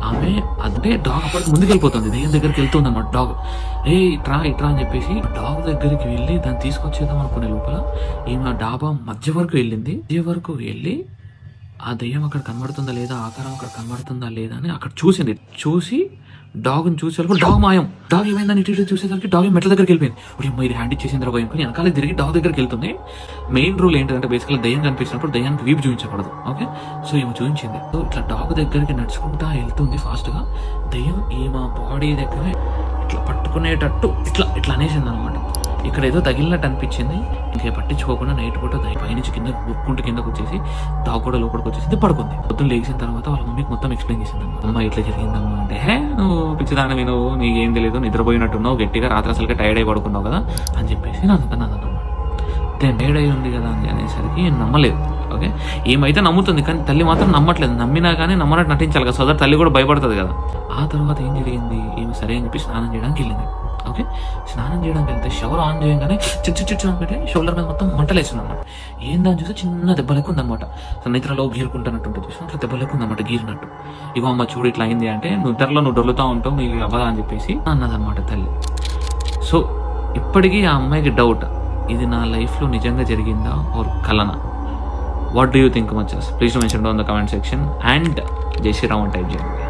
ఆమె అంటే డాగ్ అప్పటికి ముందుకు వెళ్ళిపోతుంది, దెయ్యం దగ్గరికి వెళ్తుంది అన్నమాట. డాగ్ ఇట్రా అని చెప్పేసి డాగ్ దగ్గరికి వెళ్ళి దాన్ని తీసుకొచ్చేద్దాం అనుకునే లోపల ఈమె డాబా మధ్య వరకు వెళ్ళి ఆ దెయ్యం అక్కడ కనబడుతుందా లేదా, ఆకారం అక్కడ కనబడుతుందా లేదా అని అక్కడ చూసి డాగ్ని చూసేసరికి డాగ్ మాయం. డాగ్ ఏమైందని ఇటు చూసేసరికి డాగ్ మెట్ల దగ్గరికి వెళ్ళిపోయింది. ఇప్పుడు ఇది హ్యాండ్ ఇచ్చేసిన తర్వాత భయం వెనకాల తిరిగి డాగ్ దగ్గరికి వెళ్తుంది. మెయిన్ రూల్ ఏంటంటే బేసికల్ దెయ్యం కనిపించినప్పుడు దెయ్యానికి వీపు చూపించకూడదు. ఓకే, సో ఈమె చూపించింది. సో ఇట్లా డాగ్ దగ్గరికి నడుచుకుంటా వెళ్తుంది ఫాస్ట్ గా. దెయ్యం ఈమె బాడీ దగ్గర ఇట్లా పట్టుకునేటట్టు ఇట్లా అనేసింది అనమాట. ఇక్కడ ఏదో తగిలినట్టు అనిపించింది. ఇంకా పట్టించుకోకుండా నైట్ పూట పైనుంచి కిందకు వచ్చేసి డాగ్ కూడా లోపలికి వచ్చేసి పడుకుంది. పొద్దున్న లేచిన తర్వాత వాళ్ళ మమ్మీకి మొత్తం ఎక్స్ప్లెయిన్ చేసింది. అమ్మ ఇట్లా జరిగిందమ్మా అంటే, నువ్వు పిచ్చిదాన్ని నువ్వు నీకేం తెలియదు, నిద్రపోయినట్టున్నావు, గట్టిగా రాత్రి అసలుగా టైర్డ్ అయి పడుకున్నావు కదా అని చెప్పేసి నాదన్నమాట. టైర్డ్ అయి ఉంది కదా అని అనేసరికి నమ్మలేదు. ఓకే, ఏమైతే నమ్ముతుంది కానీ తల్లి మాత్రం నమ్మట్లేదు. నమ్మినా కానీ నమ్మనట్టు నటించాలి కదా, సోదరు తల్లి కూడా భయపడుతుంది కదా. ఆ తర్వాత ఏం జరిగింది, ఏమి సరే అని చెప్పి స్నానం చేయడానికి వెళ్ళింది. ఓకే, స్నానం చేయడానికి వెళ్తే షవర్ ఆన్ చేయగానే చిచ్చు అని పెట్టి షోల్డర్ మీద మొత్తం మంటలేస్తుంది అనమాట. ఏందని చూస్తే చిన్న దెబ్బ లెక్క ఉందన్నమాట. నిద్రలో గీరుకుంటున్నట్టు చూసి అట్లా దెబ్బ లెక్క ఉందన్నమాట, గీరినట్టు. ఇగో అమ్మ చూడు ఇట్లా అయింది అంటే, నిద్రలో నువ్వు డొల్లుతా ఉంటావు, నీకు అవ్వదా అని చెప్పేసి అన్నదన్నమాట తల్లి. సో ఇప్పటికీ ఆ అమ్మాయికి డౌట్, ఇది నా లైఫ్లో నిజంగా జరిగిందా ఆర్ కలనా? What do you think much? Please mention down the comment section and జై శ్రీరామ్ టైప్ చేయండి.